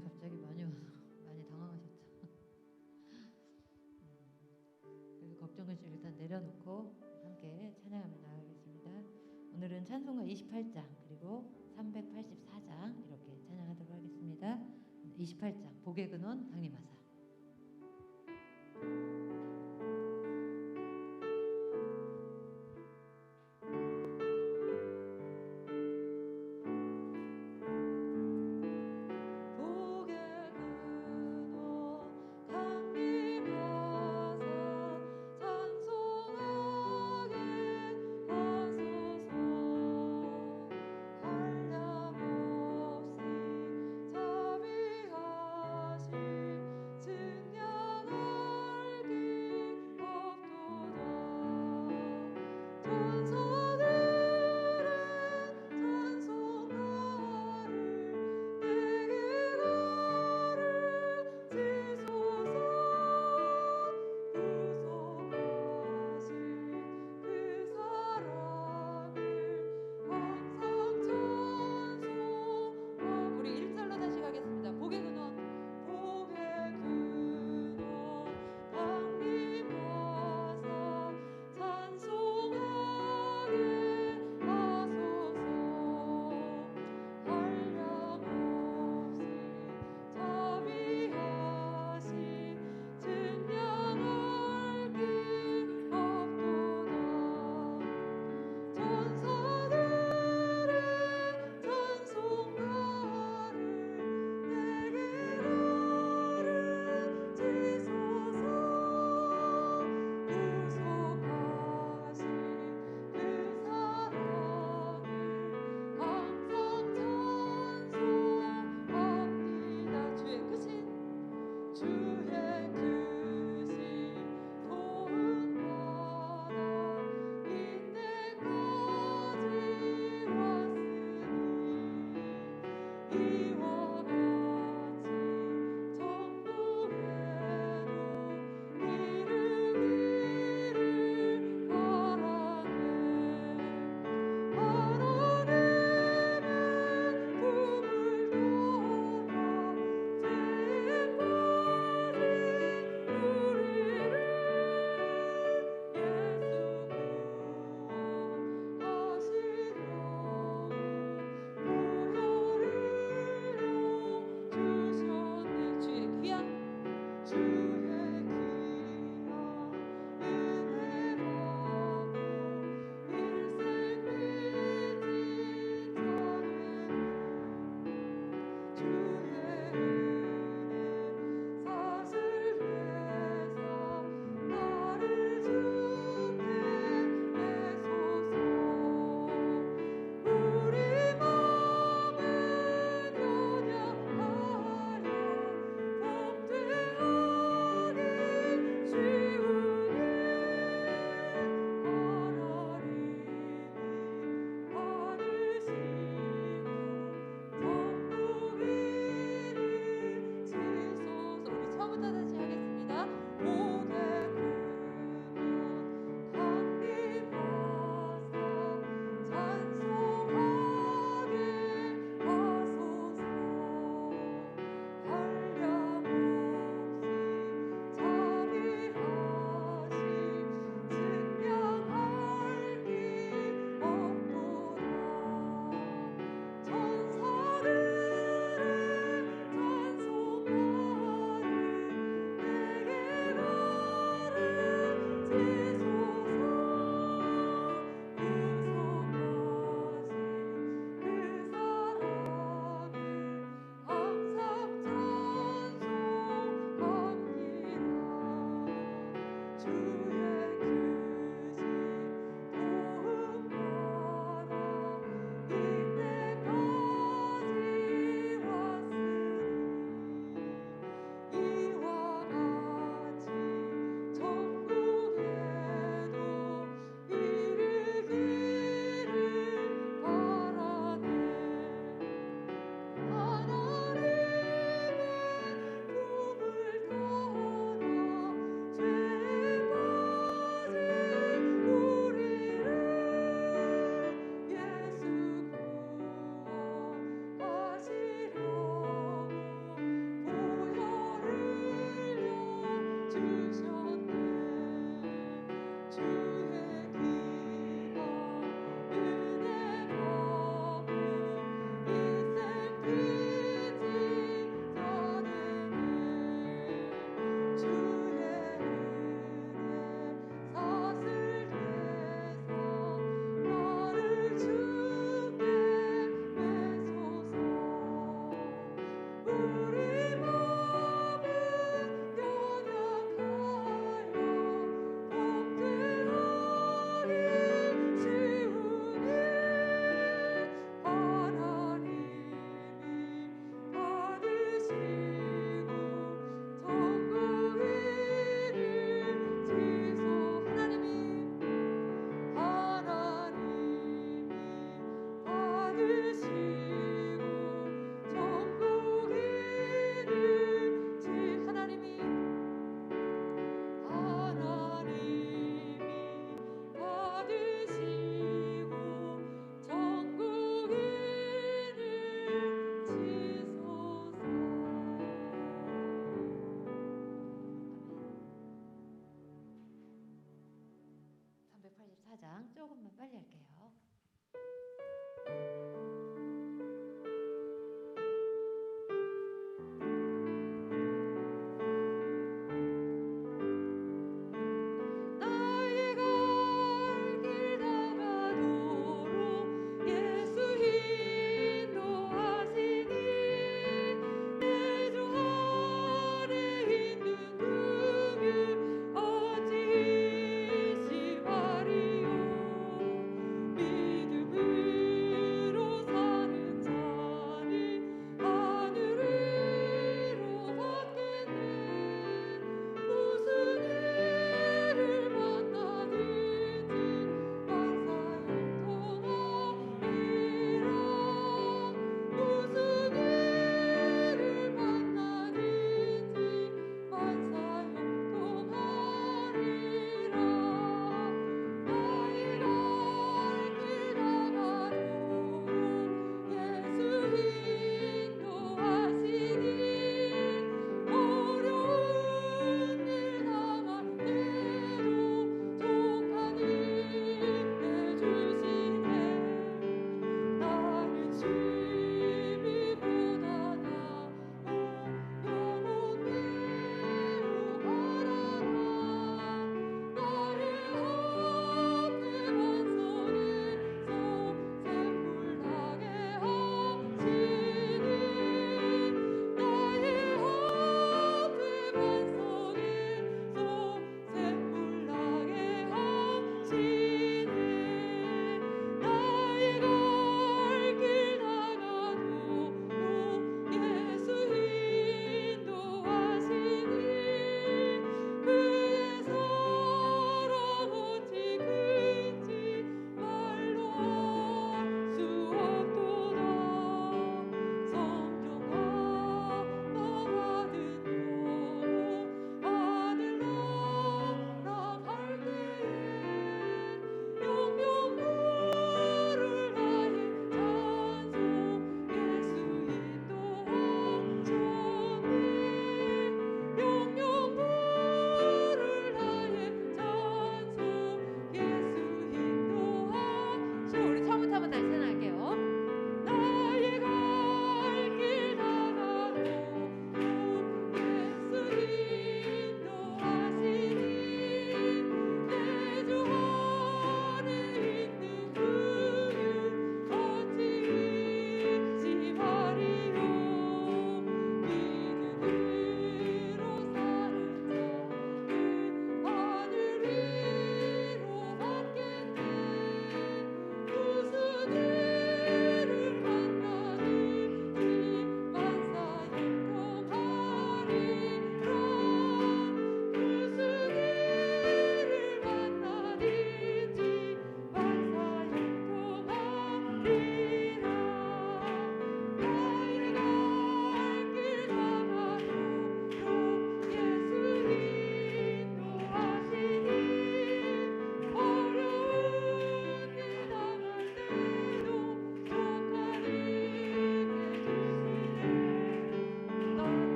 질문이 갑자기 많이 와서 많이 당황하셨죠. 그래서 걱정을 좀 일단 내려놓고 함께 찬양하며 나가겠습니다. 오늘은 찬송가 28장 그리고 384장 이렇게 찬양하도록 하겠습니다. 28장 복의 근원 강림하사. 증량을 4장 조금만 빨리 할게요.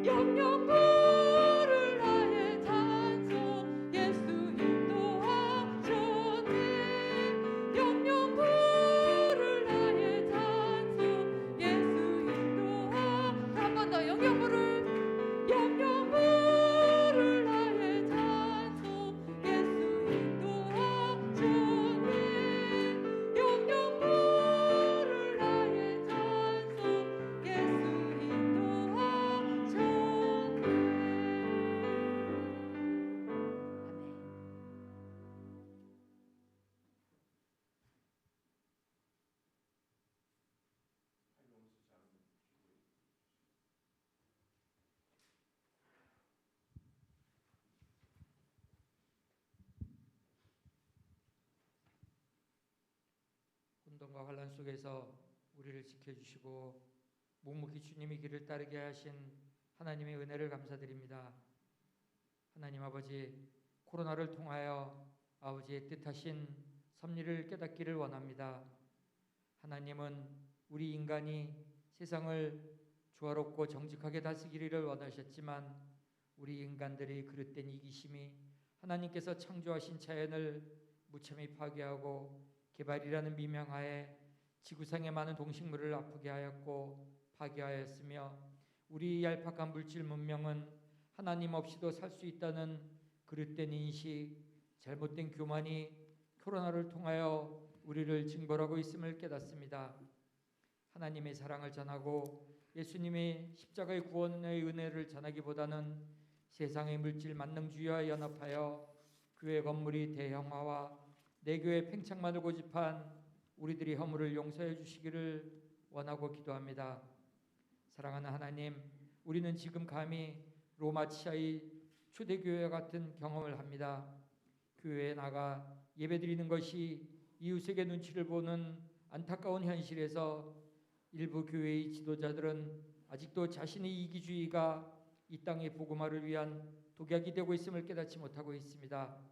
영영부를 나의 찬송 예수 인도하시니 혼돈과 환란 속에서 우리를 지켜주시고 묵묵히 주님의 길을 따르게 하신 하나님의 은혜를 감사드립니다. 하나님 아버지, 코로나를 통하여 아버지의 뜻하신 섭리를 깨닫기를 원합니다. 하나님은 우리 인간이 세상을 조화롭고 정직하게 다스리기를 원하셨지만 우리 인간들의 그릇된 이기심이 하나님께서 창조하신 자연을 무참히 파괴하고 개발이라는 미명하에 지구상의 많은 동식물을 아프게 하였고 파괴하였으며 우리 얄팍한 물질 문명은 하나님 없이도 살 수 있다는 그릇된 인식, 잘못된 교만이 코로나를 통하여 우리를 징벌하고 있음을 깨닫습니다. 하나님의 사랑을 전하고 예수님의 십자가의 구원의 은혜를 전하기보다는 세상의 물질 만능주의와 연합하여 교회 건물이 대형화와 내교의 팽창만을 고집한 우리들의 허물을 용서해 주시기를 원하고 기도합니다. 사랑하는 하나님, 우리는 지금 감히 로마치아의 초대교회와 같은 경험을 합니다. 교회에 나가 예배드리는 것이 이웃에게 눈치를 보는 안타까운 현실에서 일부 교회의 지도자들은 아직도 자신의 이기주의가 이 땅의 복음화를 위한 독약이 되고 있음을 깨닫지 못하고 있습니다.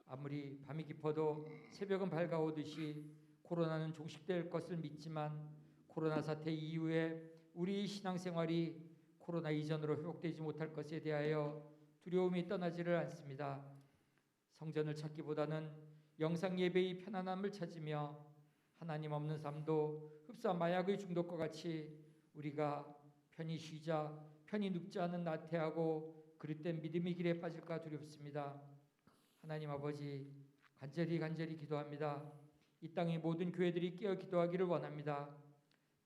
아무리 밤이 깊어도 새벽은 밝아오듯이 코로나는 종식될 것을 믿지만 코로나 사태 이후에 우리 신앙생활이 코로나 이전으로 회복되지 못할 것에 대하여 두려움이 떠나지를 않습니다. 성전을 찾기보다는 영상 예배의 편안함을 찾으며 하나님 없는 삶도 흡사 마약의 중독과 같이 우리가 편히 쉬자 편히 눕지 않은 나태하고 그릇된 믿음의 길에 빠질까 두렵습니다. 하나님 아버지, 간절히 기도합니다. 이 땅의 모든 교회들이 깨어 기도하기를 원합니다.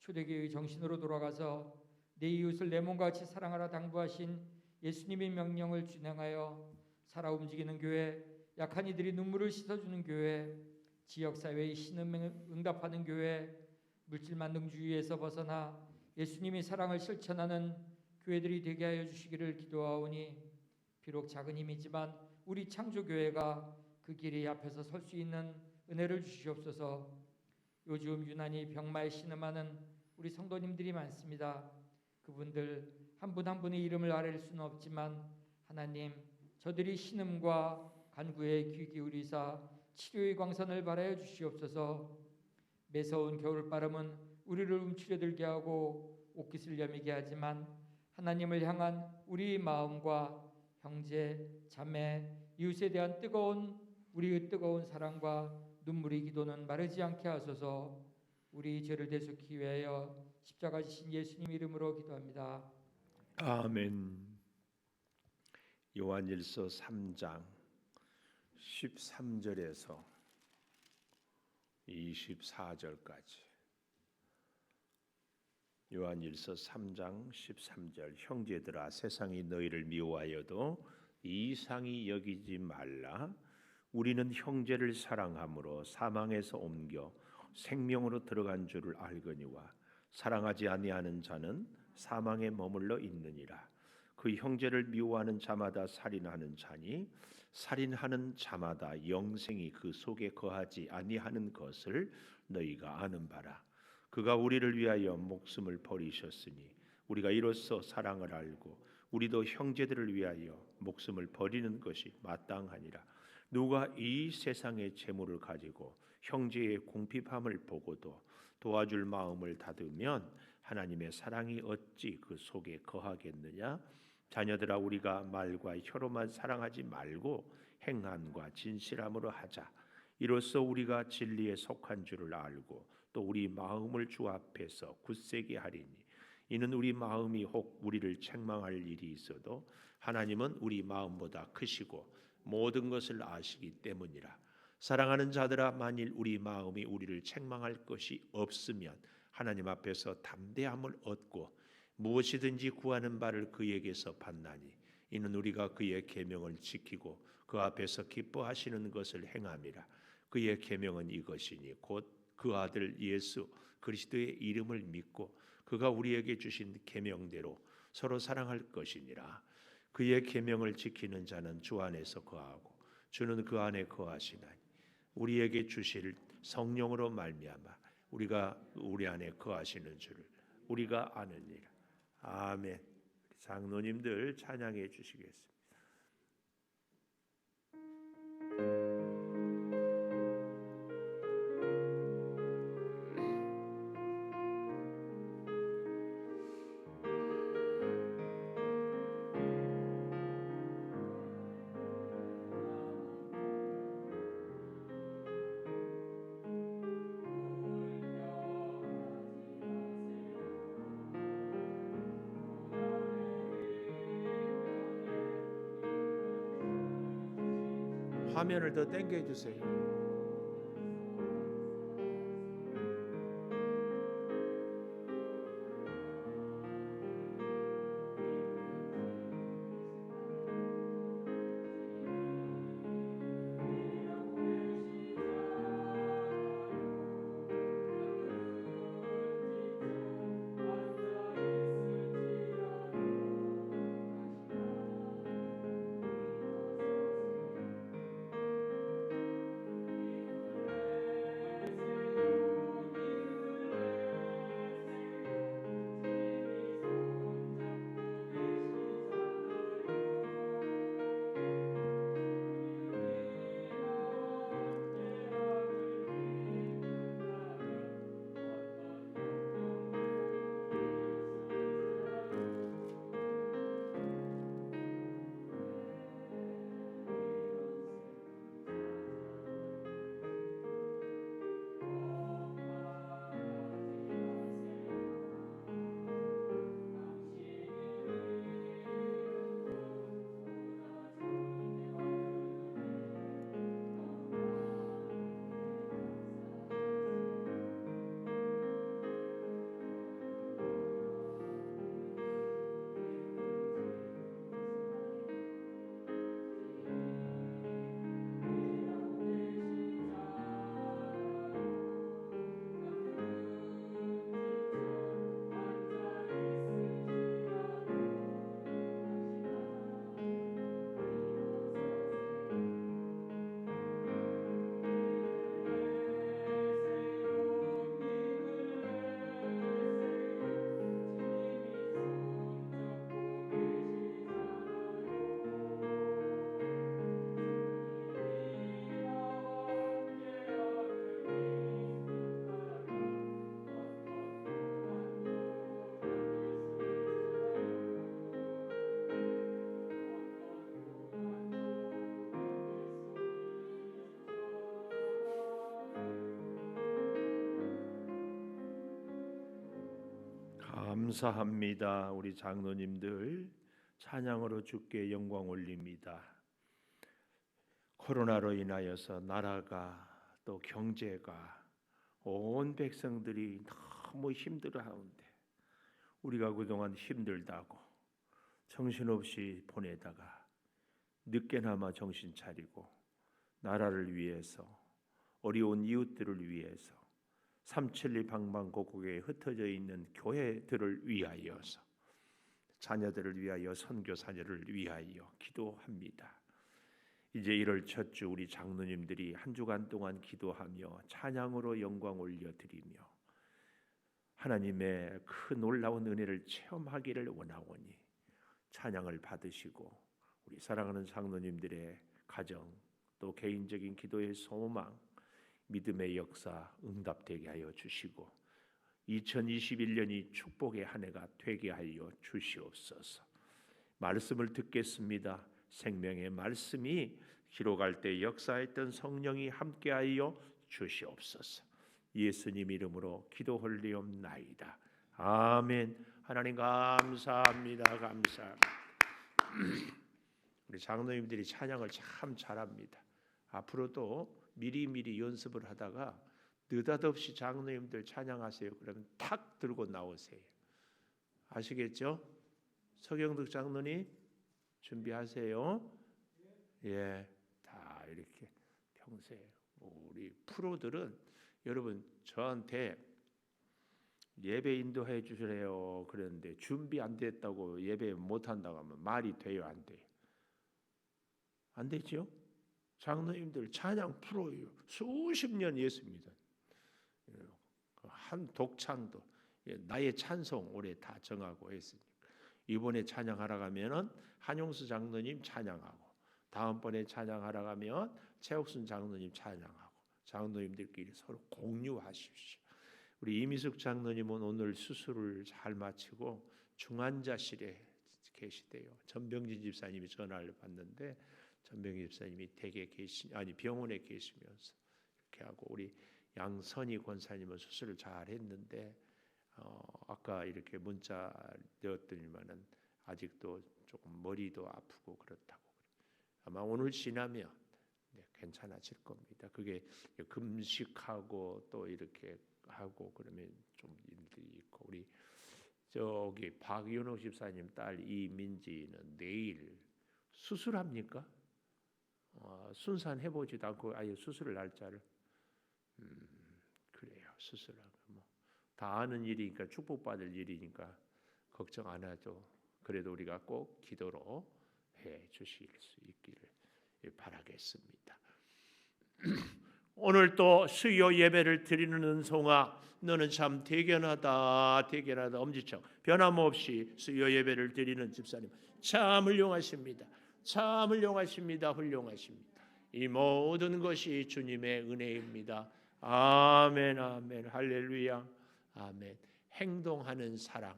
초대교회의 정신으로 돌아가서 내 이웃을 내 몸과 같이 사랑하라 당부하신 예수님의 명령을 준행하여 살아 움직이는 교회, 약한 이들이 눈물을 씻어주는 교회, 지역사회의 신음에 응답하는 교회, 물질만능주의에서 벗어나 예수님의 사랑을 실천하는 교회들이 되게 하여 주시기를 기도하오니 비록 작은 힘이지만 우리 창조교회가 그 길이 앞에서 설 수 있는 은혜를 주시옵소서. 요즘 유난히 병마에 신음하는 우리 성도님들이 많습니다. 그분들 한 분 한 분의 이름을 아랠 수는 없지만 하나님, 저들이 신음과 간구에 귀 기울이사 치료의 광선을 발하여 주시옵소서. 매서운 겨울바람은 우리를 움츠려들게 하고 옷깃을 여미게 하지만 하나님을 향한 우리 마음과 형제, 자매, 이웃에 대한 우리의 뜨거운 사랑과 눈물의 기도는 마르지 않게 하소서. 우리 죄를 대속히 위하여 십자가 지신 예수님 이름으로 기도합니다. 아멘. 요한일서 3장 13절에서 24절까지. 요한일서 3장 13절. 형제들아, 세상이 너희를 미워하여도 이상히 여기지 말라. 우리는 형제를 사랑함으로 사망에서 옮겨 생명으로 들어간 줄을 알거니와 사랑하지 아니하는 자는 사망에 머물러 있느니라. 그 형제를 미워하는 자마다 살인하는 자니 살인하는 자마다 영생이 그 속에 거하지 아니하는 것을 너희가 아는 바라. 그가 우리를 위하여 목숨을 버리셨으니 우리가 이로써 사랑을 알고 우리도 형제들을 위하여 목숨을 버리는 것이 마땅하니라. 누가 이 세상의 재물을 가지고 형제의 궁핍함을 보고도 도와줄 마음을 닫으면 하나님의 사랑이 어찌 그 속에 거하겠느냐. 자녀들아, 우리가 말과 혀로만 사랑하지 말고 행함과 진실함으로 하자. 이로써 우리가 진리에 속한 줄을 알고 또 우리 마음을 주 앞에서 굳세게 하리니 이는 우리 마음이 혹 우리를 책망할 일이 있어도 하나님은 우리 마음보다 크시고 모든 것을 아시기 때문이라. 사랑하는 자들아, 만일 우리 마음이 우리를 책망할 것이 없으면 하나님 앞에서 담대함을 얻고 무엇이든지 구하는 바를 그에게서 받나니 이는 우리가 그의 계명을 지키고 그 앞에서 기뻐하시는 것을 행함이라. 그의 계명은 이것이니 곧 그 아들 예수 그리스도의 이름을 믿고 그가 우리에게 주신 계명대로 서로 사랑할 것이니라. 그의 계명을 지키는 자는 주 안에서 거하고 주는 그 안에 거하시나니 우리에게 주실 성령으로 말미암아 우리가 우리 안에 거하시는 줄을 우리가 아느니라. 아멘. 장로님들 찬양해 주시겠습니다. 화면을 더 당겨 주세요. 감사합니다. 우리 장로님들 찬양으로 주께 영광 올립니다. 코로나로 인하여서 나라가 또 경제가 온 백성들이 너무 힘들어하는데 우리가 그동안 힘들다고 정신없이 보내다가 늦게나마 정신 차리고 나라를 위해서 어려운 이웃들을 위해서 372 방방곡곡에 흩어져 있는 교회들을 위하여서 자녀들을 위하여 선교사녀를 위하여 기도합니다. 이제 1월 첫 주 우리 장로님들이 한 주간 동안 기도하며 찬양으로 영광 올려드리며 하나님의 그 놀라운 은혜를 체험하기를 원하오니 찬양을 받으시고 우리 사랑하는 장로님들의 가정 또 개인적인 기도의 소망 믿음의 역사 응답되게 하여 주시고 2021년이 축복의 한 해가 되게 하여 주시옵소서. 말씀을 듣겠습니다. 생명의 말씀이 기록할 때 역사했던 성령이 함께하여 주시옵소서. 예수님 이름으로 기도홀리옵나이다. 아멘. 하나님 감사합니다. 감사합니다. 우리 장로님들이 찬양을 참 잘합니다. 앞으로도 미리미리 연습을 하다가 느닷없이 장로님들 찬양하세요. 그러면 탁 들고 나오세요. 아시겠죠? 서경득 장로님 준비하세요. 예, 다 이렇게 평소에 우리 프로들은 여러분 저한테 예배 인도해 주시래요. 그랬는데 준비 안 됐다고 예배 못 한다고 하면 말이 돼요, 안 돼요? 안 되죠? 장로님들 찬양 프로예요. 수십 년 예수입니다. 참 독창도 나의 찬송 올해 다 정하고 했으니까 이번에 찬양하러 가면은 한용수 장로님 찬양하고 다음번에 찬양하러 가면 최옥순 장로님 찬양하고 장로님들끼리 서로 공유하십시오. 우리 이미숙 장로님은 오늘 수술을 잘 마치고 중환자실에 계시대요. 전병진 집사님이 전화를 받는데 전병진 집사님이 병원에 계시면서 이렇게 하고 우리 양선희 권사님은 수술을 잘 했는데 아까 이렇게 문자 되었더니만은 아직도 조금 머리도 아프고 그렇다고 아마 오늘 지나면 괜찮아질 겁니다. 그게 금식하고 또 이렇게 하고 그러면 좀 일들이 있고 우리 저기 박윤호 집사님 딸 이민지는 내일 수술합니까? 순산해보지도 않고 아예 수술 날짜를 그래요. 수술하고 다 아는 일이니까 축복받을 일이니까 걱정 안 하죠. 그래도 우리가 꼭 기도로 해 주실 수 있기를 바라겠습니다. 오늘 또 수요 예배를 드리는 은송아 너는 참 대견하다 엄지척 변함없이 수요 예배를 드리는 집사님 참 훌륭하십니다. 훌륭하십니다. 이 모든 것이 주님의 은혜입니다. 아멘 할렐루야 아멘. 행동하는 사랑.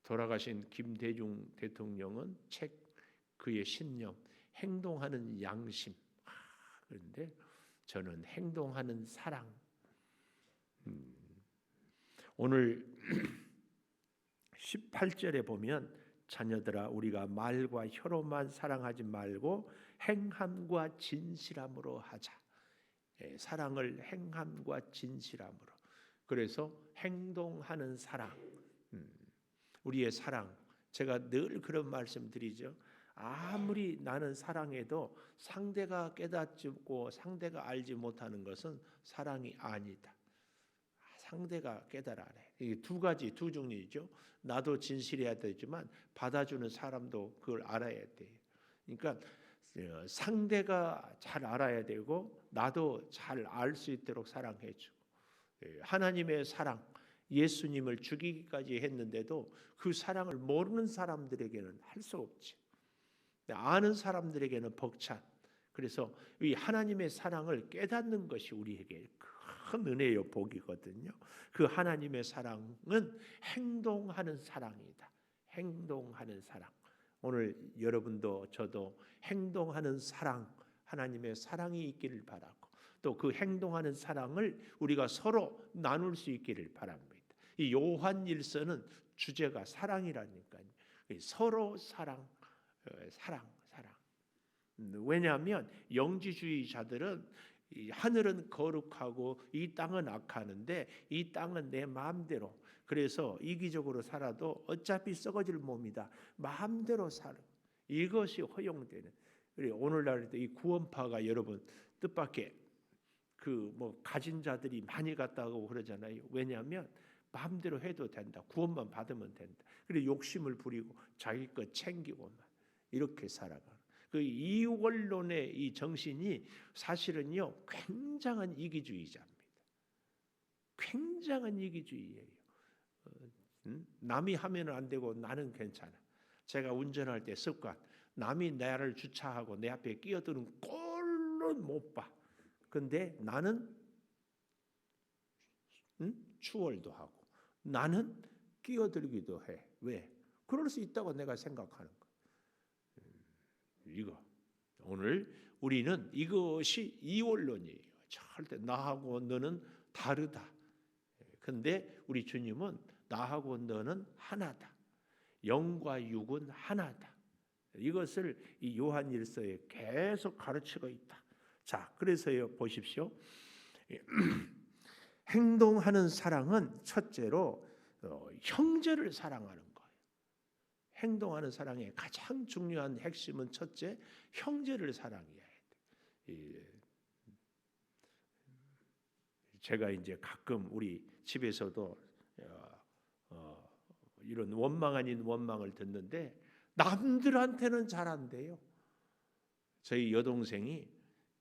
돌아가신 김대중 대통령은 책 그의 신념 행동하는 양심. 그런데 저는 행동하는 사랑. 오늘 18절에 보면 자녀들아 우리가 말과 혀로만 사랑하지 말고 행함과 진실함으로 하자. 사랑을 행함과 진실함으로. 그래서 행동하는 사랑. 우리의 사랑. 제가 늘 그런 말씀 드리죠. 아무리 나는 사랑해도 상대가 깨닫고 상대가 알지 못하는 것은 사랑이 아니다. 상대가 깨달아야 해. 이게 두 종류이죠. 나도 진실해야 되지만 받아주는 사람도 그걸 알아야 돼요. 그러니까 상대가 잘 알아야 되고 나도 잘 알 수 있도록 사랑해주고 하나님의 사랑 예수님을 죽이기까지 했는데도 그 사랑을 모르는 사람들에게는 할 수 없지. 아는 사람들에게는 벅찬. 그래서 이 하나님의 사랑을 깨닫는 것이 우리에게 큰 은혜요 복이거든요. 그 하나님의 사랑은 행동하는 사랑이다. 행동하는 사랑. 오늘 여러분도 저도 행동하는 사랑, 하나님의 사랑이 있기를 바라고 또 그 행동하는 사랑을 우리가 서로 나눌 수 있기를 바랍니다. 이 요한일서는 주제가 사랑이라니까요. 서로 사랑. 왜냐하면 영지주의자들은 이 하늘은 거룩하고 이 땅은 악하는데 이 땅은 내 마음대로 그래서 이기적으로 살아도 어차피 썩어질 몸이다. 마음대로 살아. 이것이 허용되는. 오늘날도 이 구원파가 여러분 뜻밖의 가진 자들이 많이 갔다고 그러잖아요. 왜냐하면 마음대로 해도 된다. 구원만 받으면 된다. 그리고 욕심을 부리고 자기 것 챙기고만 이렇게 살아가. 그 이원론의 이 정신이 사실은요 굉장한 이기주의자입니다. 굉장한 이기주의예요. 남이 하면 안 되고 나는 괜찮아. 제가 운전할 때 습관. 남이 나를 주차하고 내 앞에 끼어드는 꼴은 못 봐. 근데 나는 추월도 하고 나는 끼어들기도 해. 왜? 그럴 수 있다고 내가 생각하는 거야. 이거 오늘 우리는 이것이 이원론이에요. 절대 나하고 너는 다르다. 근데 우리 주님은 나하고 너는 하나다. 영과 육은 하나다. 이것을 이 요한일서에 계속 가르치고 있다. 자, 그래서요 보십시오. 행동하는 사랑은 첫째로 형제를 사랑하는 거예요. 행동하는 사랑의 가장 중요한 핵심은 첫째 형제를 사랑해야 돼. 제가 이제 가끔 우리 집에서도 이런 원망 아닌 원망을 듣는데 남들한테는 잘 안 돼요. 저희 여동생이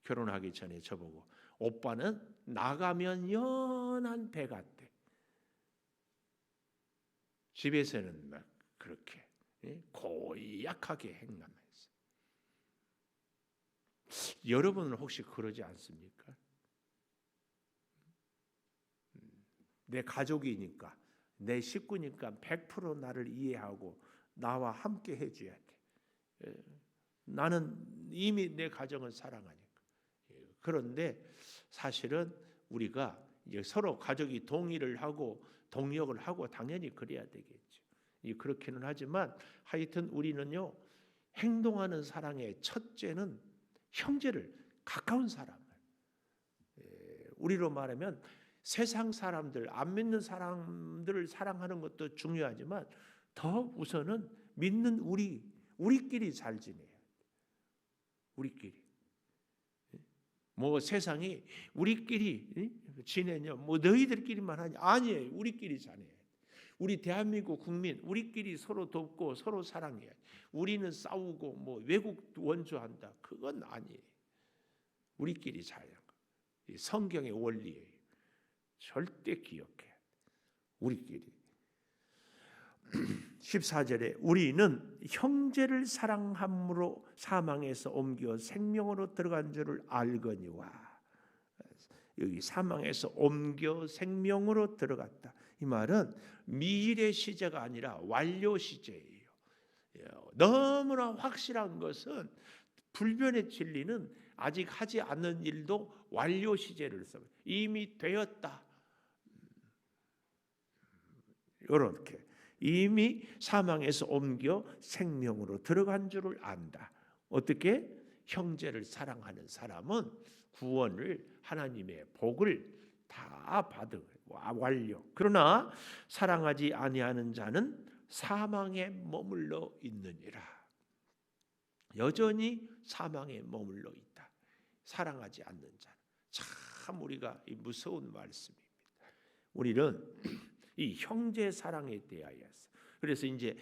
결혼하기 전에 저보고 오빠는 나가면 연한 배 같대. 집에서는 막 그렇게 고약하게 행함했어요. 여러분은 혹시 그러지 않습니까? 내 가족이니까, 내 식구니까 100% 나를 이해하고 나와 함께 해줘야 돼. 나는 이미 내 가정을 사랑하니까. 그런데 사실은 우리가 이제 서로 가족이 동의를 하고 동력을 하고 당연히 그래야 되겠죠. 그렇기는 하지만 하여튼 우리는요, 행동하는 사랑의 첫째는 형제를, 가까운 사람을, 우리로 말하면 세상 사람들, 안 믿는 사람들을 사랑하는 것도 중요하지만 더 우선은 믿는 우리끼리 잘 지내야 돼. 우리끼리. 뭐 세상이 우리끼리 지내냐, 뭐 너희들끼리만 하냐, 아니에요. 우리끼리 지내야 돼. 우리 대한민국 국민 우리끼리 서로 돕고 서로 사랑해야 돼. 우리는 싸우고 뭐 외국 원조한다, 그건 아니에요. 우리끼리 잘해야 돼. 성경의 원리예요. 절대 기억해. 우리끼리. 14절에 우리는 형제를 사랑함으로 사망에서 옮겨 생명으로 들어간 줄을 알거니와. 여기 사망에서 옮겨 생명으로 들어갔다. 이 말은 미래 시제가 아니라 완료 시제예요. 너무나 확실한 것은 불변의 진리는 아직 하지 않는 일도 완료 시제를 써요. 이미 되었다. 이렇게 이미 사망에서 옮겨 생명으로 들어간 줄을 안다. 어떻게? 형제를 사랑하는 사람은 구원을, 하나님의 복을 다 받은 완료. 그러나 사랑하지 아니하는 자는 사망에 머물러 있느니라. 여전히 사망에 머물러 있다. 사랑하지 않는 자. 참 우리가 무서운 말씀입니다. 우리는 이 형제 사랑에 대하여서, 그래서 이제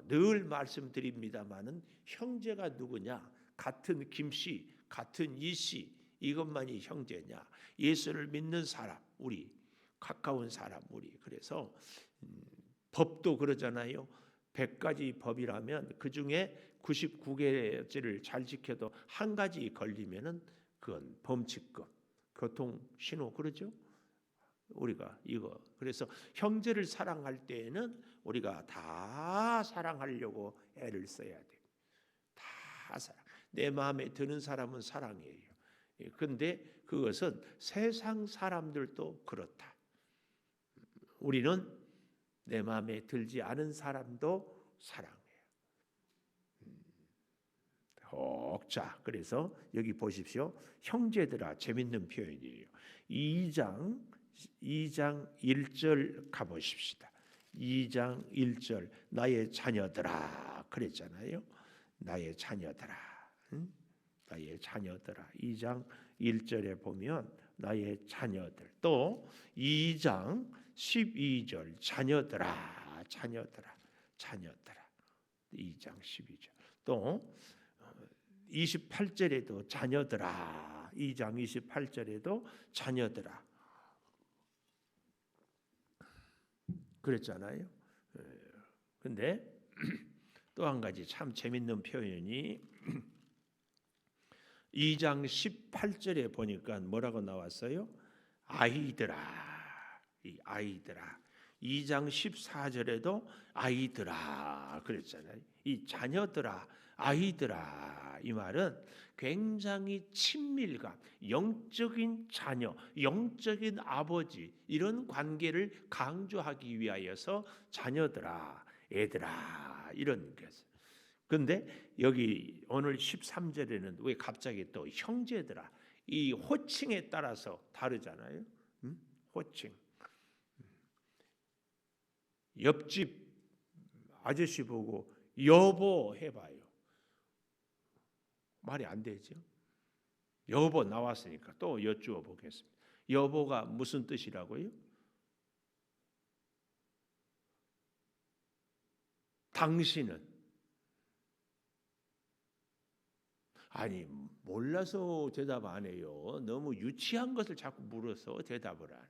늘 말씀드립니다마는 형제가 누구냐? 같은 김씨, 같은 이씨, 이것만이 형제냐? 예수를 믿는 사람, 우리 가까운 사람, 우리. 그래서 법도 그러잖아요. 100가지 법이라면 그 중에 99개를 잘 지켜도 한 가지 걸리면은 그건 범칙금, 교통 신호, 그러죠? 우리가 이거, 그래서 형제를 사랑할 때에는 우리가 다 사랑하려고 애를 써야 돼. 다 사랑. 내 마음에 드는 사람은 사랑이에요. 근데 그것은 세상 사람들도 그렇다. 우리는 내 마음에 들지 않은 사람도 사랑해요. 자, 그래서 여기 보십시오. 형제들아, 재밌는 표현이에요. 2장 1절 가보십시다. 2장 1절, 나의 자녀들아 그랬잖아요. 나의 자녀들아, 응? 나의 자녀들아. 2장 1절에 보면 나의 자녀들. 또 2장 12절, 자녀들아, 자녀들아, 자녀들아. 2장 12절. 또 28절에도 자녀들아. 2장 28절에도 자녀들아. 그랬잖아요. 근데 또 한 가지 참 재밌는 표현이 2장 18절에 보니까 뭐라고 나왔어요? 아이들아. 이 아이들아. 2장 14절에도 아이들아 그랬잖아요. 이 자녀들아, 아이들아, 이 말은 굉장히 친밀감, 영적인 자녀, 영적인 아버지, 이런 관계를 강조하기 위하여서 자녀들아, 애들아, 이런 것을. 그런데 여기 오늘 13절에는 왜 갑자기 또 형제들아, 이 호칭에 따라서 다르잖아요. 호칭. 옆집 아저씨 보고 여보 해봐요. 말이 안 되죠. 여보 나왔으니까 또 여쭈어 보겠습니다. 여보가 무슨 뜻이라고요? 당신은. 아니, 몰라서 대답 안 해요. 너무 유치한 것을 자꾸 물어서 대답을 안 해요.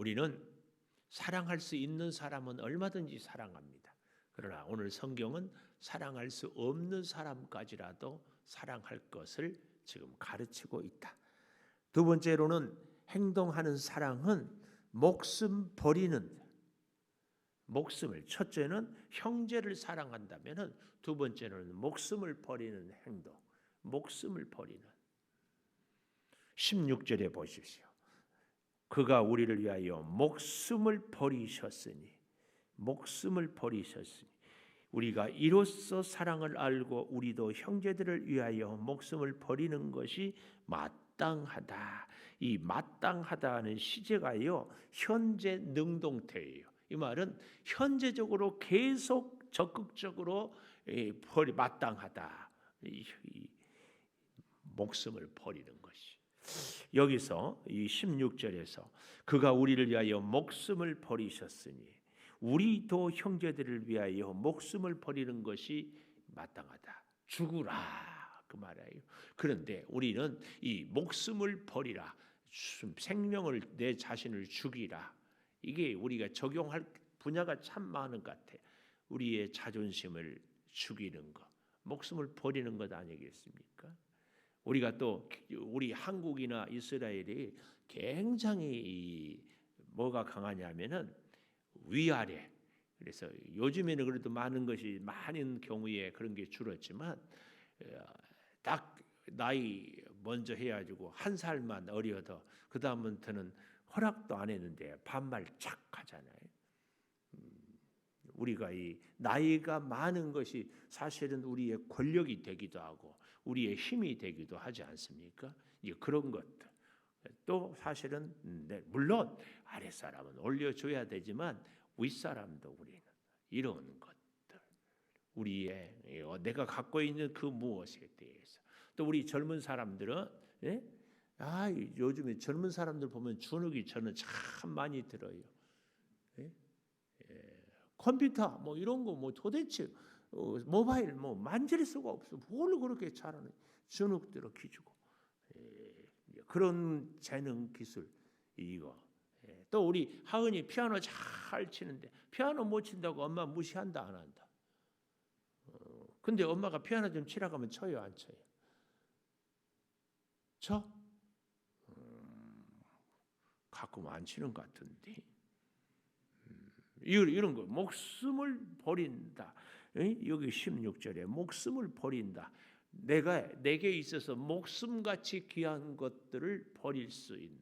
우리는 사랑할 수 있는 사람은 얼마든지 사랑합니다. 그러나 오늘 성경은 사랑할 수 없는 사람까지라도 사랑할 것을 지금 가르치고 있다. 두 번째로는 행동하는 사랑은 목숨 버리는, 목숨을, 첫째는 형제를 사랑한다면 두 번째는 목숨을 버리는 행동, 목숨을 버리는. 16절에 보십시오. 그가 우리를 위하여 목숨을 버리셨으니, 목숨을 버리셨으니 우리가 이로써 사랑을 알고 우리도 형제들을 위하여 목숨을 버리는 것이 마땅하다. 이 마땅하다는 시제가요, 현재 능동태예요. 이 말은 현재적으로 계속 적극적으로 마땅하다. 이 목숨을 버리는 것이. 여기서 이 16절에서 그가 우리를 위하여 목숨을 버리셨으니 우리도 형제들을 위하여 목숨을 버리는 것이 마땅하다. 죽으라 그 말이에요. 그런데 우리는 이 목숨을 버리라, 생명을, 내 자신을 죽이라, 이게 우리가 적용할 분야가 참 많은 것 같아요. 우리의 자존심을 죽이는 것, 목숨을 버리는 것 아니겠습니까? 우리가 또 우리 한국이나 이스라엘이 굉장히 뭐가 강하냐면은 위아래. 그래서 요즘에는 그래도 많은 것이, 많은 경우에 그런 게 줄었지만 딱 나이 먼저 해가지고 한 살만 어려도 그 다음부터는 허락도 안 했는데 반말 착 하잖아요. 우리가 이 나이가 많은 것이 사실은 우리의 권력이 되기도 하고 우리의 힘이 되기도 하지 않습니까? 이제 그런 것들. 또 사실은 물론 아랫사람은 올려줘야 되지만 윗사람도 우리는 이런 것들, 우리의 내가 갖고 있는 그 무엇에 대해서. 또 우리 젊은 사람들은 요즘에 젊은 사람들 보면 주눅이 저는 참 많이 들어요. 컴퓨터 뭐 이런 거 뭐 도대체 모바일 뭐 만질 수가 없어. 뭘 그렇게 잘하는, 주눅 들어 기주고. 그런 재능 기술 이거. 또 우리 하은이 피아노 잘 치는데 피아노 못 친다고 엄마 무시한다 안 한다? 근데 엄마가 피아노 좀 치라고 하면 쳐요 안 쳐요? 쳐? 가끔 안 치는 것 같은데. 이런 거 목숨을 버린다. 여기 16절에 목숨을 버린다. 내게 있어서 목숨같이 귀한 것들을 버릴 수 있는,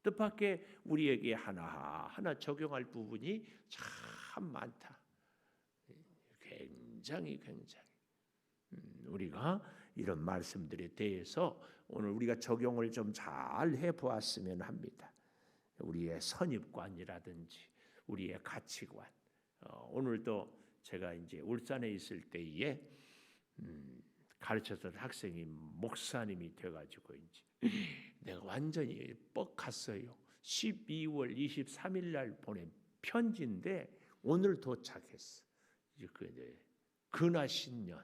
뜻밖의 우리에게 하나하나 적용할 부분이 참 많다. 굉장히 우리가 이런 말씀들에 대해서 오늘 우리가 적용을 좀 잘 해보았으면 합니다. 우리의 선입관이라든지 우리의 가치관. 오늘도 제가 이제 울산에 있을 때에 가르쳤던 학생이 목사님이 돼가지고 이제 내가 완전히 뻑갔어요. 12월 23일 날 보낸 편지인데 오늘 도착했어. 이제 근하 신년.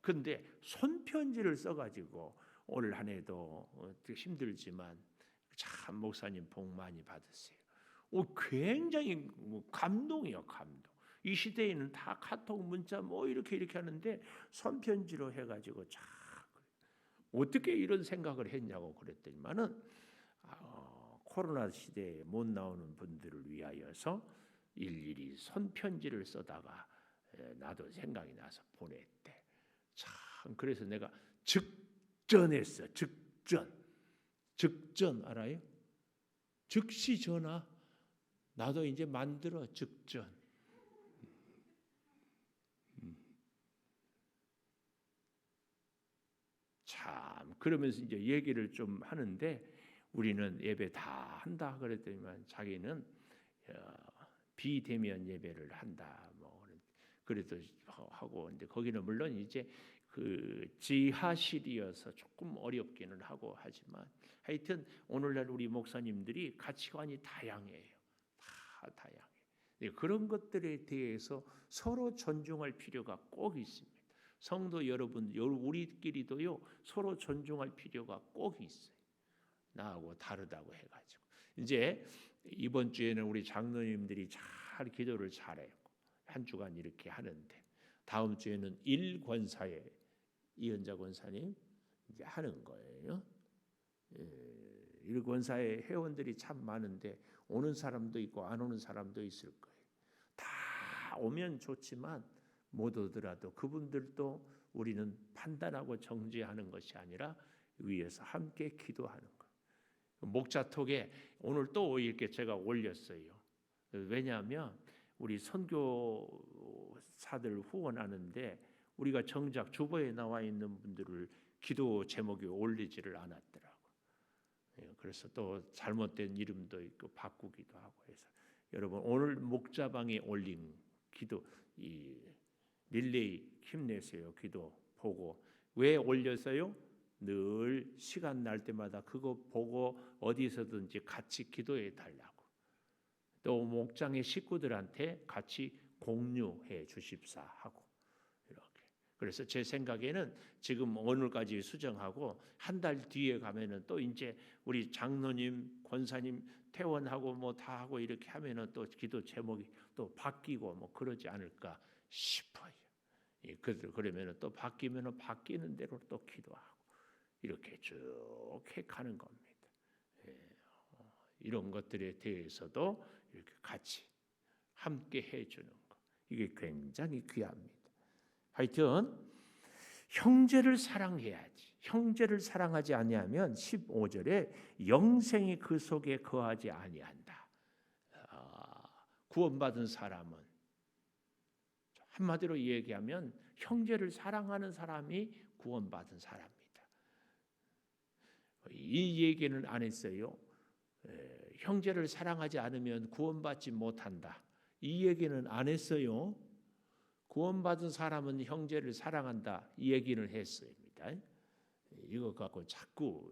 근데 손편지를 써가지고 올 한 해도 힘들지만 참 목사님 복 많이 받으세요. 굉장히 감동이요, 감동. 이 시대에는 다 카톡, 문자 뭐 이렇게 하는데 손편지로 해가지고 참 어떻게 이런 생각을 했냐고 그랬더니만은 코로나 시대에 못 나오는 분들을 위하여서 일일이 손편지를 써다가 나도 생각이 나서 보냈대. 참 그래서 내가 즉전했어. 즉전 알아요? 즉시 전화. 나도 이제 만들어 즉전. 참 그러면서 이제 얘기를 좀 하는데 우리는 예배 다 한다 그랬더니만 자기는 비대면 예배를 한다 뭐 그래도 하고. 근데 거기는 물론 이제 그 지하실이어서 조금 어렵기는 하고 하지만 하여튼 오늘날 우리 목사님들이 가치관이 다양해요. 다 다양해. 그런 것들에 대해서 서로 존중할 필요가 꼭 있습니다. 성도 여러분, 우리끼리도요 서로 존중할 필요가 꼭 있어요. 나하고 다르다고 해가지고 이제 이번 주에는 우리 장로님들이 잘 기도를 잘해요. 한 주간 이렇게 하는데 다음 주에는 일권사에 이은자 권사님 이제 하는 거예요. 일권사에 회원들이 참 많은데 오는 사람도 있고 안 오는 사람도 있을 거예요. 다 오면 좋지만 못 오더라도 그분들도 우리는 판단하고 정죄하는 것이 아니라 위에서 함께 기도하는 거. 목자톡에 오늘 또 이렇게 제가 올렸어요. 왜냐하면 우리 선교사들 후원하는데 우리가 정작 주보에 나와 있는 분들을 기도 제목에 올리지를 않았더라고. 그래서 또 잘못된 이름도 있고 바꾸기도 하고 해서 여러분 오늘 목자방에 올린 기도 이 릴레이 힘내세요 기도 보고 왜 올렸어요? 늘 시간 날 때마다 그거 보고 어디서든지 같이 기도해 달라고. 또 목장의 식구들한테 같이 공유해 주십사 하고 이렇게. 그래서 제 생각에는 지금 오늘까지 수정하고 한 달 뒤에 가면은 또 이제 우리 장로님, 권사님 퇴원하고 뭐 다 하고 이렇게 하면은 또 기도 제목이 또 바뀌고 뭐 그러지 않을까 싶어요. 그러면은 또 바뀌면은 바뀌는 대로 또 기도하고 이렇게 쭉 가는 겁니다. 이런 것들에 대해서도 이렇게 같이 함께 해주는 것 이게 굉장히 귀합니다. 하여튼 형제를 사랑해야지. 형제를 사랑하지 아니하면 15절에 영생이 그 속에 거하지 아니한다. 구원받은 사람은 한마디로 얘기하면 형제를 사랑하는 사람이 구원받은 사람입니다. 이 얘기는 안 했어요. 형제를 사랑하지 않으면 구원받지 못한다. 이 얘기는 안 했어요. 구원받은 사람은 형제를 사랑한다. 이 얘기는 했습니다. 이거 갖고 자꾸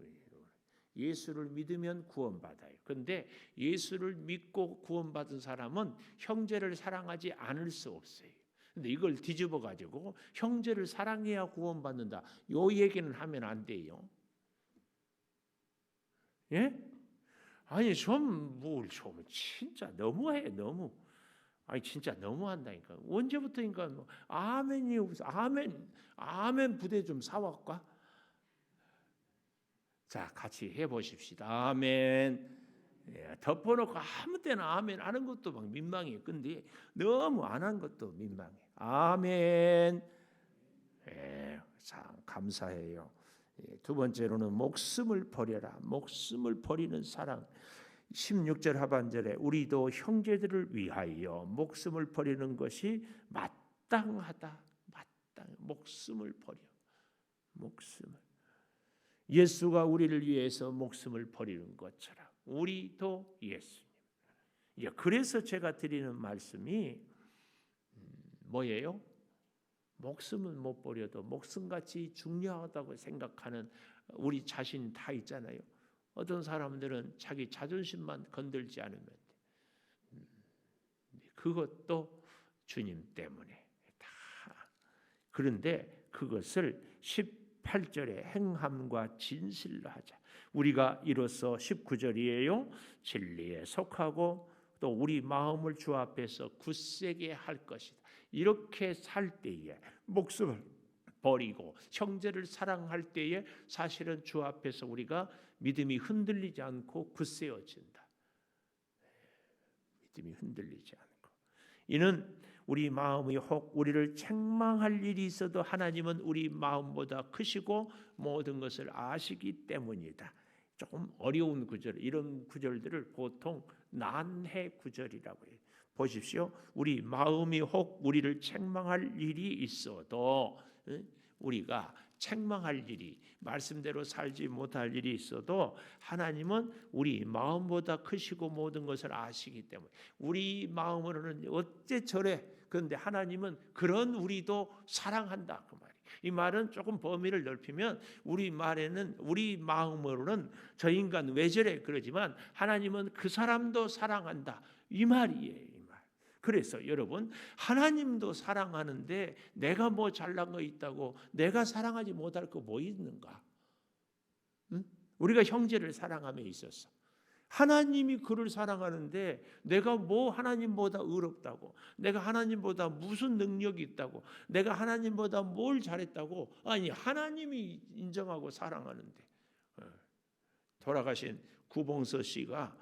예수를 믿으면 구원받아요. 그런데 예수를 믿고 구원받은 사람은 형제를 사랑하지 않을 수 없어요. 근데 이걸 뒤집어 가지고 형제를 사랑해야 구원받는다. 요 얘기는 하면 안 돼요. 예? 아니 좀 진짜 너무해 너무. 아니 진짜 너무한다니까. 언제부터인가 뭐 아멘이 없어. 아멘 부대 좀 사왔까? 자 같이 해보십시다. 아멘. 덮어놓고 아무 때나 아멘 하는 것도 막 민망해. 근데 너무 안 한 것도 민망해. 아멘. 참 감사해요. 두 번째로는 목숨을 버려라. 목숨을 버리는 사랑. 16절 하반절에 우리도 형제들을 위하여 목숨을 버리는 것이 마땅하다. 목숨을 버려. 목숨을. 예수가 우리를 위해서 목숨을 버리는 것처럼 우리도 예수님. 그래서 제가 드리는 말씀이 뭐예요? 목숨은 못 버려도 목숨같이 중요하다고 생각하는 우리 자신 다 있잖아요. 어떤 사람들은 자기 자존심만 건들지 않으면 그것도 주님 때문에 다. 그런데 그것을 18절에 행함과 진실로 하자. 우리가 이로써 19절이에요. 진리에 속하고 또 우리 마음을 주 앞에서 굳세게 할 것이다. 이렇게 살 때에 목숨을 버리고 형제를 사랑할 때에 사실은 주 앞에서 우리가 믿음이 흔들리지 않고 굳세어진다. 믿음이 흔들리지 않고. 이는 우리 마음이 혹 우리를 책망할 일이 있어도 하나님은 우리 마음보다 크시고 모든 것을 아시기 때문이다. 조금 어려운 구절, 이런 구절들을 보통 난해 구절이라고 해요. 보십시오. 우리 마음이 혹 우리를 책망할 일이 있어도 우리가 책망할 일이 말씀대로 살지 못할 일이 있어도 하나님은 우리 마음보다 크시고 모든 것을 아시기 때문에 우리 마음으로는 어째 저래. 그런데 하나님은 그런 우리도 사랑한다 그 말이에요. 이 말은 조금 범위를 넓히면 우리 마음으로는 저 인간 왜 저래 그러지만 하나님은 그 사람도 사랑한다 이 말이에요. 그래서 여러분 하나님도 사랑하는데 내가 뭐 잘난 거 있다고 내가 사랑하지 못할 거 뭐 있는가? 응? 우리가 형제를 사랑함에 있어서 하나님이 그를 사랑하는데 내가 뭐 하나님보다 의롭다고, 내가 하나님보다 무슨 능력이 있다고, 내가 하나님보다 뭘 잘했다고. 아니, 하나님이 인정하고 사랑하는데. 돌아가신 구봉서 씨가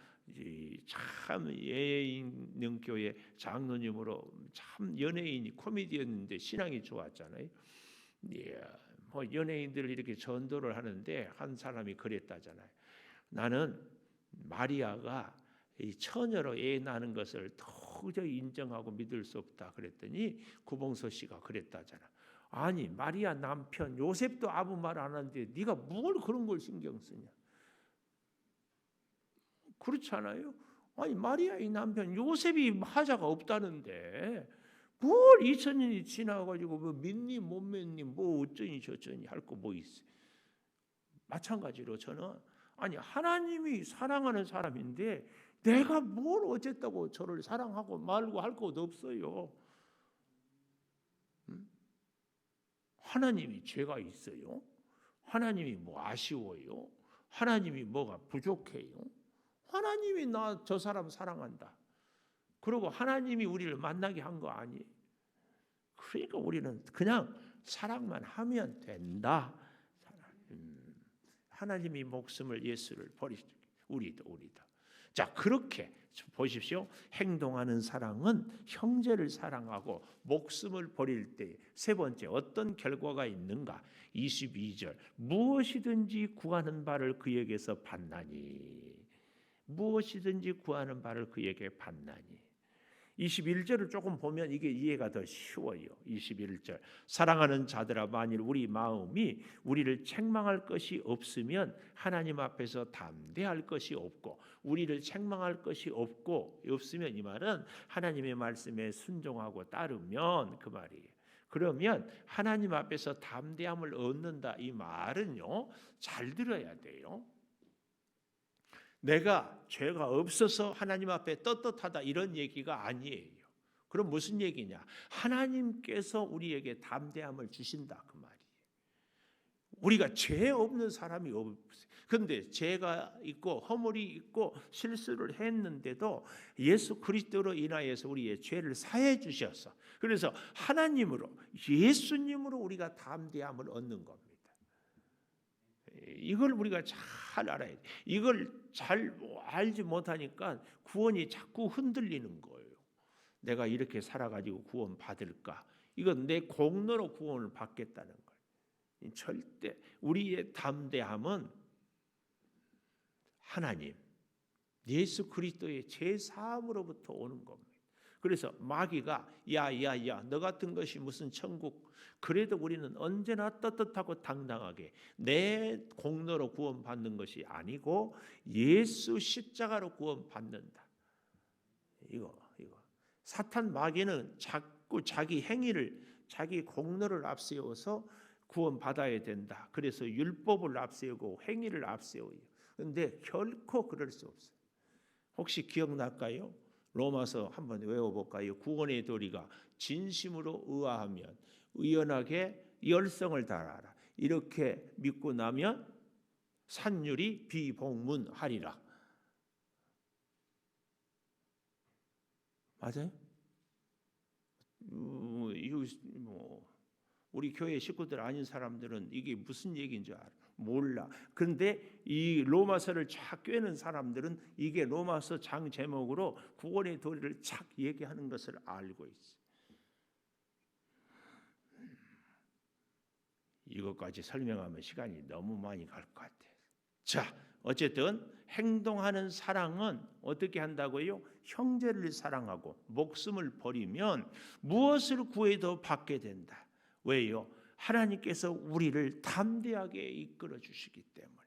참 예인능교회 장로님으로 참 연예인이 코미디였는데 신앙이 좋았잖아요. 예, 뭐 연예인들 이렇게 전도를 하는데 한 사람이 그랬다잖아요. 나는 마리아가 이 처녀로 애 낳는 것을 도저히 인정하고 믿을 수 없다 그랬더니 구봉서 씨가 그랬다잖아. 아니, 마리아 남편 요셉도 아무 말 안 하는데 네가 뭘 그런 걸 신경 쓰냐? 그렇지 않아요? 아니, 마리아의 남편 요셉이 하자가 없다는데 뭘 2000년이 지나가지고 뭐 믿니 못 믿니 뭐 어쩌니 저쩌니 할 거 뭐 있어? 마찬가지로 저는 아니, 하나님이 사랑하는 사람인데 내가 뭘 어쨌다고 저를 사랑하고 말고 할 것도 없어요. 하나님이 죄가 있어요? 하나님이 뭐 아쉬워요? 하나님이 뭐가 부족해요? 하나님이 나 저 사람 사랑한다. 그리고 하나님이 우리를 만나게 한 거 아니에요. 그러니까 우리는 그냥 사랑만 하면 된다. 하나님이 목숨을 예수를 버리시고 우리도. 자, 그렇게 보십시오. 행동하는 사랑은 형제를 사랑하고 목숨을 버릴 때 세 번째 어떤 결과가 있는가? 22절 무엇이든지 구하는 바를 그에게서 받나니. 무엇이든지 구하는 바를 그에게 받나니. 21절을 조금 보면 이게 이해가 더 쉬워요. 21절 사랑하는 자들아 만일 우리 마음이 우리를 책망할 것이 없으면 하나님 앞에서 담대할 것이 없고, 우리를 책망할 것이 없으면 이 말은 하나님의 말씀에 순종하고 따르면 그 말이에요. 그러면 하나님 앞에서 담대함을 얻는다. 이 말은요, 잘 들어야 돼요. 내가 죄가 없어서 하나님 앞에 떳떳하다 이런 얘기가 아니에요. 그럼 무슨 얘기냐? 하나님께서 우리에게 담대함을 주신다 그 말이에요. 우리가 죄 없는 사람이 없어요. 그런데 죄가 있고 허물이 있고 실수를 했는데도 예수 그리스도로 인하여서 우리의 죄를 사해 주셔서, 그래서 하나님으로 예수님으로 우리가 담대함을 얻는 겁니다. 이걸 우리가 잘 알아야 돼. 이걸 잘 알지 못하니까 구원이 자꾸 흔들리는 거예요. 내가 이렇게 살아가지고 구원 받을까? 이건 내 공로로 구원을 받겠다는 거예요. 절대 우리의 담대함은 하나님, 예수 그리스도의 죄 사함으로부터 오는 겁니다. 그래서 마귀가 야야야 너 같은 것이 무슨 천국, 그래도 우리는 언제나 떳떳하고 당당하게 내 공로로 구원받는 것이 아니고 예수 십자가로 구원받는다. 이거 사탄 마귀는 자꾸 자기 행위를, 자기 공로를 앞세워서 구원받아야 된다. 그래서 율법을 앞세우고 행위를 앞세워요. 그런데 결코 그럴 수 없어요. 혹시 기억날까요? 로마서 한번 외워볼까요? 구원의 도리가 진심으로 의아하면 의연하게 열성을 다하라. 이렇게 믿고 나면 산율이 비봉문하리라. 맞아요? 우리 교회 식구들 아닌 사람들은 이게 무슨 얘기인 줄 알아? 몰라. 그런데 이 로마서를 쫙 꿰는 사람들은 이게 로마서 장 제목으로 구원의 도리를 착 얘기하는 것을 알고 있어. 이것까지 설명하면 시간이 너무 많이 갈 것 같아. 자, 어쨌든 행동하는 사랑은 어떻게 한다고요? 형제를 사랑하고 목숨을 버리면 무엇을 구해도 받게 된다. 왜요? 하나님께서 우리를 담대하게 이끌어 주시기 때문에.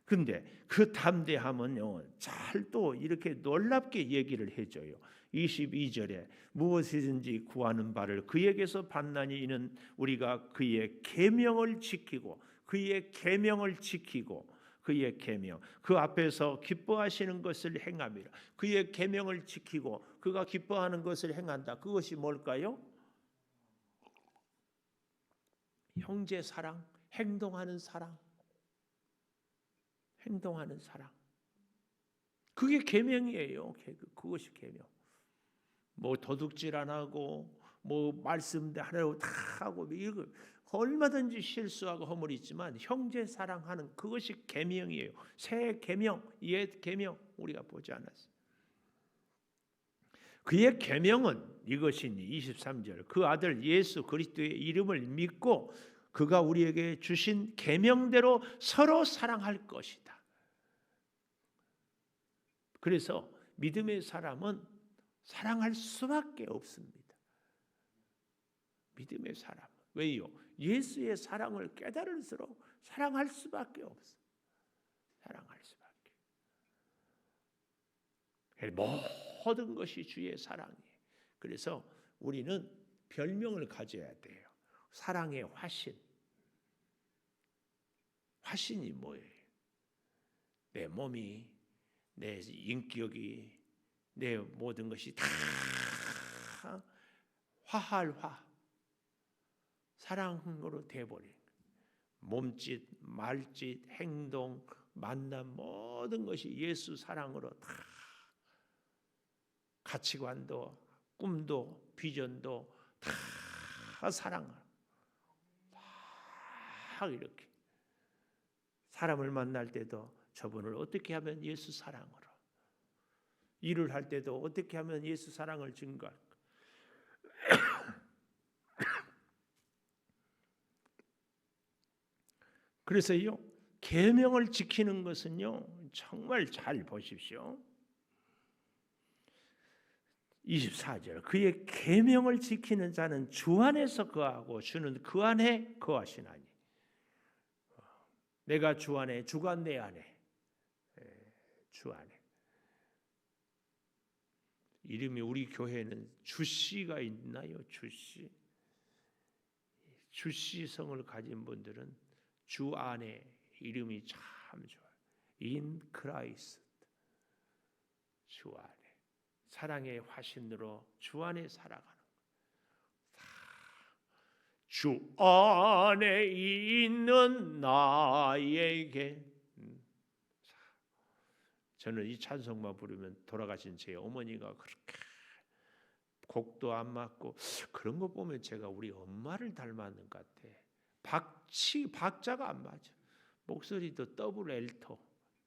근데 그 담대함은요, 잘 또 이렇게 놀랍게 얘기를 해줘요. 22절에 무엇이든지 구하는 바를 그에게서 받나니 이는 우리가 그의 계명을 지키고 그의 계명을 지키고 그의 계명, 그 앞에서 기뻐하시는 것을 행함이라. 그의 계명을 지키고 그가 기뻐하는 것을 행한다. 그것이 뭘까요? 형제 사랑, 행동하는 사랑. 행동하는 사랑. 그게 계명이에요. 그것이 계명. 뭐 도둑질 안 하고 뭐 말씀대로 다 하고 이거 얼마든지 실수하고 허물이 있지만 형제 사랑하는 그것이 계명이에요. 새 계명, 옛 계명 우리가 보지 않았어요. 그의 계명은 이것이니 23절 그 아들 예수 그리스도의 이름을 믿고 그가 우리에게 주신 계명대로 서로 사랑할 것이다. 그래서 믿음의 사람은 사랑할 수밖에 없습니다. 믿음의 사람. 왜요? 예수의 사랑을 깨달을수록 사랑할 수밖에 없어. 사랑할 수밖에. 모든 것이 주의 사랑이에요. 그래서 우리는 별명을 가져야 돼요. 사랑의 화신. 화신이 뭐예요? 내 몸이, 내 인격이, 내 모든 것이 다 화할화 사랑으로 돼버린 몸짓, 말짓, 행동, 만남 모든 것이 예수 사랑으로 다 가치관도 꿈도 비전도 다 사랑을 다 이렇게 사람을 만날 때도 저분을 어떻게 하면 예수 사랑으로 일을 할 때도 어떻게 하면 예수 사랑을 증거할까? 그래서요 계명을 지키는 것은요 정말 잘 보십시오. 24절 그의 계명을 지키는 자는 주 안에서 거하고 주는 그 안에 거하시나니. 내가 주 안에 주가 내 안에 주 안에. 이름이 우리 교회는 주씨가 있나요? 주씨. 주씨성을 가진 분들은 주 안에 이름이 참 좋아요. In Christ. 주 안에. 사랑의 화신으로 주 안에 살아가는 주 안에 있는 나에게. 저는 이 찬송만 부르면 돌아가신 제 어머니가 그렇게 곡도 안 맞고 그런 거 보면 제가 우리 엄마를 닮았는 것 같아. 박자가 안 맞아. 목소리도 더블 엘토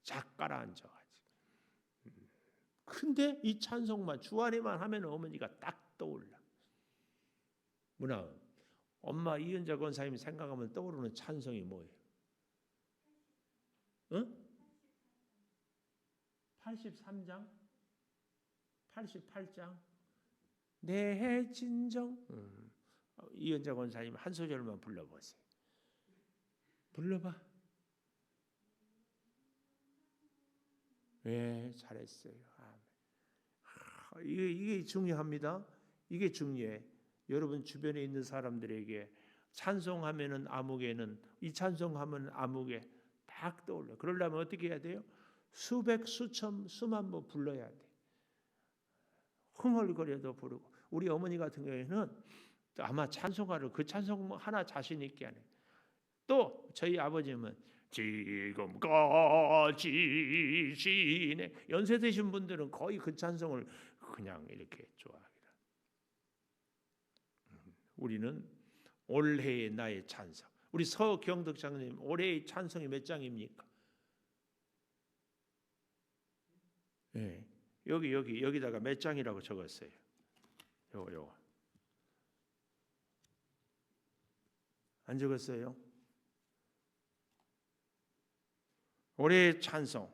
작 가라앉아가지고. 근데 이 찬송만 주 안에만 하면 어머니가 딱 떠올라. 문화 엄마 이은자 권사님이 생각하면 떠오르는 찬송이 뭐예요? 응? 83장? 88장? 내 진정? 이은자 권사님 한 소절만 불러보세요. 불러봐. 네, 잘했어요. 이게 중요합니다. 이게 중요해. 여러분 주변에 있는 사람들에게 찬송하면은 아무개는 이 찬송하면 아무개 딱 떠올려. 그러려면 어떻게 해야 돼요? 수백 수천 수만 번 불러야 돼. 흥얼거려도 부르고. 우리 어머니 같은 경우에는 아마 찬송가를 그 찬송 하나 자신 있게 하네. 또 저희 아버지는 지금까지 지내. 연세 드신 분들은 거의 그 찬송을 그냥 이렇게 좋아합니다. 우리는 올해의 나의 찬송. 우리 서경덕 장로님 올해의 찬송이 몇 장입니까? 네. 여기다가 몇 장이라고 적었어요. 요거 안 적었어요? 올해의 찬송.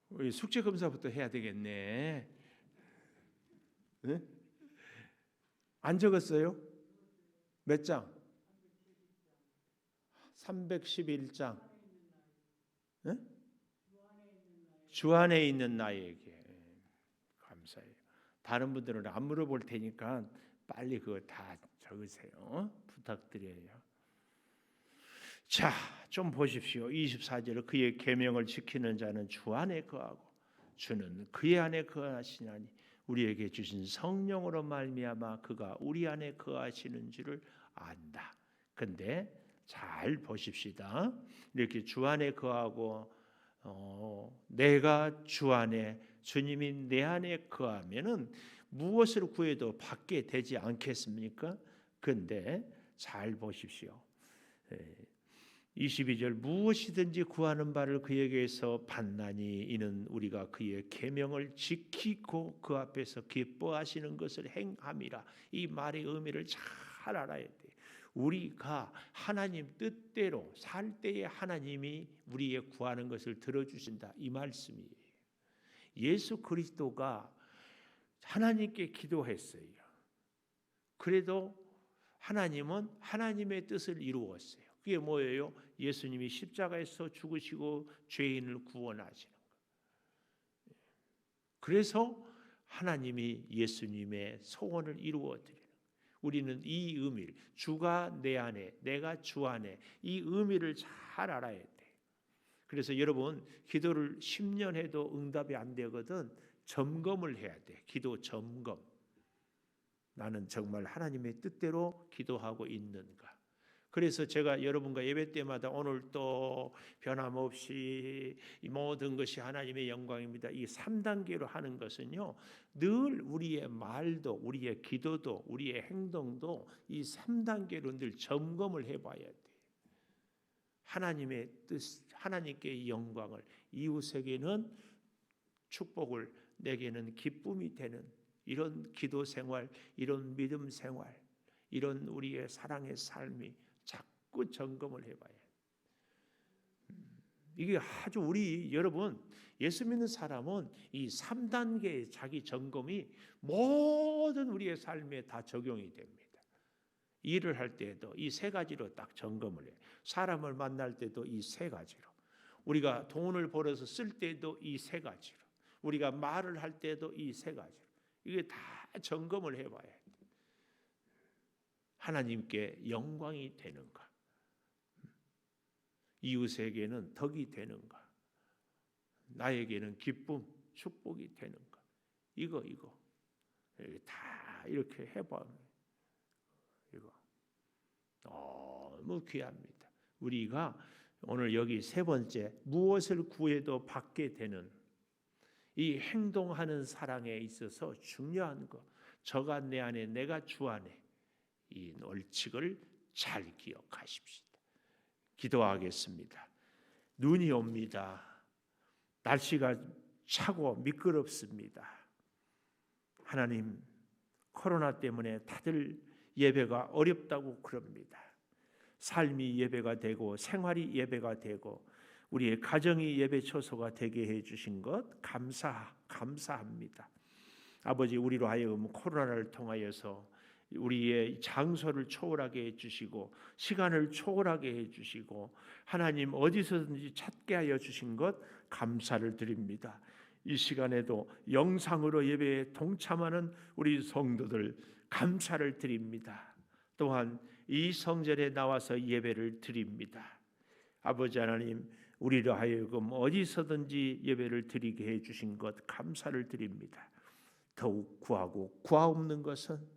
우리 숙제 검사부터 해야 되겠네. 네? 안 적었어요? 몇 장? 311장. 네? 주 안에 있는 나에게. 감사해요. 다른 분들은 안 물어볼 테니까 빨리 그거 다 적으세요. 부탁드려요. 자, 좀 보십시오. 24절 그의 계명을 지키는 자는 주 안에 거하고 주는 그의 안에 거하시나니 우리에게 주신 성령으로 말미암아 그가 우리 안에 거하시는 줄을 안다. 근데 잘 보십시다. 이렇게 주 안에 거하고 내가 주 안에, 주님이 내 안에 거하면은 무엇을 구해도 받게 되지 않겠습니까? 근데 잘 보십시오. 22절 무엇이든지 구하는 바를 그에게서 받나니 이는 우리가 그의 계명을 지키고 그 앞에서 기뻐하시는 것을 행함이라. 이 말의 의미를 잘 알아야 돼. 우리가 하나님 뜻대로 살 때에 하나님이 우리의 구하는 것을 들어주신다, 이 말씀이에요. 예수 그리스도가 하나님께 기도했어요. 그래도 하나님은 하나님의 뜻을 이루었어요. 그게 뭐예요? 예수님이 십자가에서 죽으시고 죄인을 구원하시는 거예요. 그래서 하나님이 예수님의 소원을 이루어 드리는 거예요. 우리는 이 의미를, 주가 내 안에, 내가 주 안에, 이 의미를 잘 알아야 돼. 그래서 여러분, 기도를 10년 해도 응답이 안 되거든 점검을 해야 돼. 기도 점검. 나는 정말 하나님의 뜻대로 기도하고 있는가? 그래서 제가 여러분과 예배 때마다 오늘 또 변함없이 이 모든 것이 하나님의 영광입니다, 이 3단계로 하는 것은요, 늘 우리의 말도, 우리의 기도도, 우리의 행동도 이 3단계로 늘 점검을 해봐야 돼. 하나님의 뜻, 하나님께 영광을, 이웃에게는 축복을, 내게는 기쁨이 되는 이런 기도 생활, 이런 믿음 생활, 이런 우리의 사랑의 삶이 자꾸 점검을 해봐야 해요. 이게 아주 우리 여러분, 예수 믿는 사람은 이 3단계의 자기 점검이 모든 우리의 삶에 다 적용이 됩니다. 일을 할 때에도 이 3가지로 딱 점검을 해요. 사람을 만날 때도 이 3가지로, 우리가 돈을 벌어서 쓸 때도 이 3가지로, 우리가 말을 할 때도 이 3가지로, 이게 다 점검을 해봐야 해요. 하나님께 영광이 되는가? 이웃에게는 덕이 되는가? 나에게는 기쁨, 축복이 되는가? 이거 다 이렇게 해보면 이거 너무 귀합니다. 우리가 오늘 여기 3번째, 무엇을 구해도 받게 되는 이 행동하는 사랑에 있어서 중요한 거, 저가 내 안에, 내가 주 안에, 이 원칙을 잘 기억하십시오. 기도하겠습니다. 눈이 옵니다. 날씨가 차고 미끄럽습니다. 하나님, 코로나 때문에 다들 예배가 어렵다고 그럽니다. 삶이 예배가 되고 생활이 예배가 되고 우리의 가정이 예배 처소가 되게 해주신 것 감사합니다. 아버지, 우리로 하여금 코로나를 통하여서 우리의 장소를 초월하게 해주시고 시간을 초월하게 해주시고 하나님 어디서든지 찾게 하여 주신 것 감사를 드립니다. 이 시간에도 영상으로 예배에 동참하는 우리 성도들 감사를 드립니다. 또한 이 성전에 나와서 예배를 드립니다. 아버지 하나님, 우리로 하여금 어디서든지 예배를 드리게 해주신 것 감사를 드립니다. 더욱 구하고 구하옵는 것은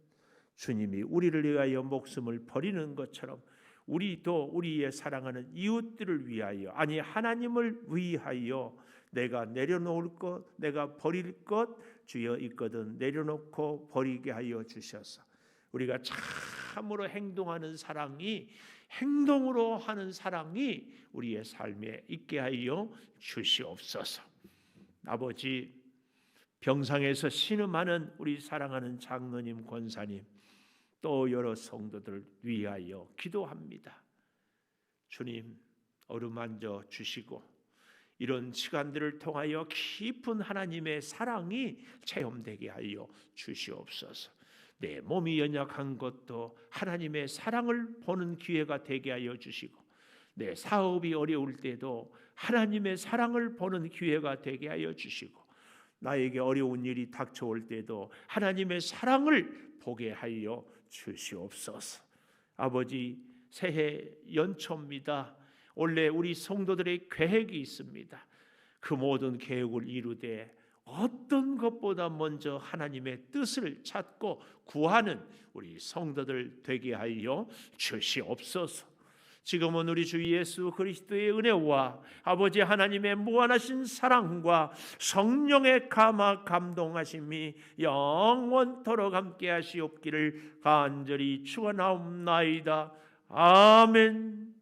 주님이 우리를 위하여 목숨을 버리는 것처럼 우리도 우리의 사랑하는 이웃들을 위하여, 아니 하나님을 위하여 내가 내려놓을 것, 내가 버릴 것 주여 있거든 내려놓고 버리게 하여 주셔서 우리가 참으로 행동하는 사랑이, 행동으로 하는 사랑이 우리의 삶에 있게 하여 주시옵소서. 아버지, 병상에서 신음하는 우리 사랑하는 장로님, 권사님, 또 여러 성도들 위하여 기도합니다. 주님, 어루만져 주시고 이런 시간들을 통하여 깊은 하나님의 사랑이 체험되게 하여 주시옵소서. 내 몸이 연약한 것도 하나님의 사랑을 보는 기회가 되게 하여 주시고 내 사업이 어려울 때도 하나님의 사랑을 보는 기회가 되게 하여 주시고 나에게 어려운 일이 닥쳐올 때도 하나님의 사랑을 보게 하여 주시옵소서. 아버지, 새해 연초입니다. 원래 우리 성도들의 계획이 있습니다. 그 모든 계획을 이루되 어떤 것보다 먼저 하나님의 뜻을 찾고 구하는 우리 성도들 되게 하여 주시옵소서. 지금은 우리 주 예수 그리스도의 은혜와 아버지 하나님의 무한하신 사랑과 성령의 감동하심이 영원토록 함께 하시옵기를 간절히 축원하옵나이다. 아멘.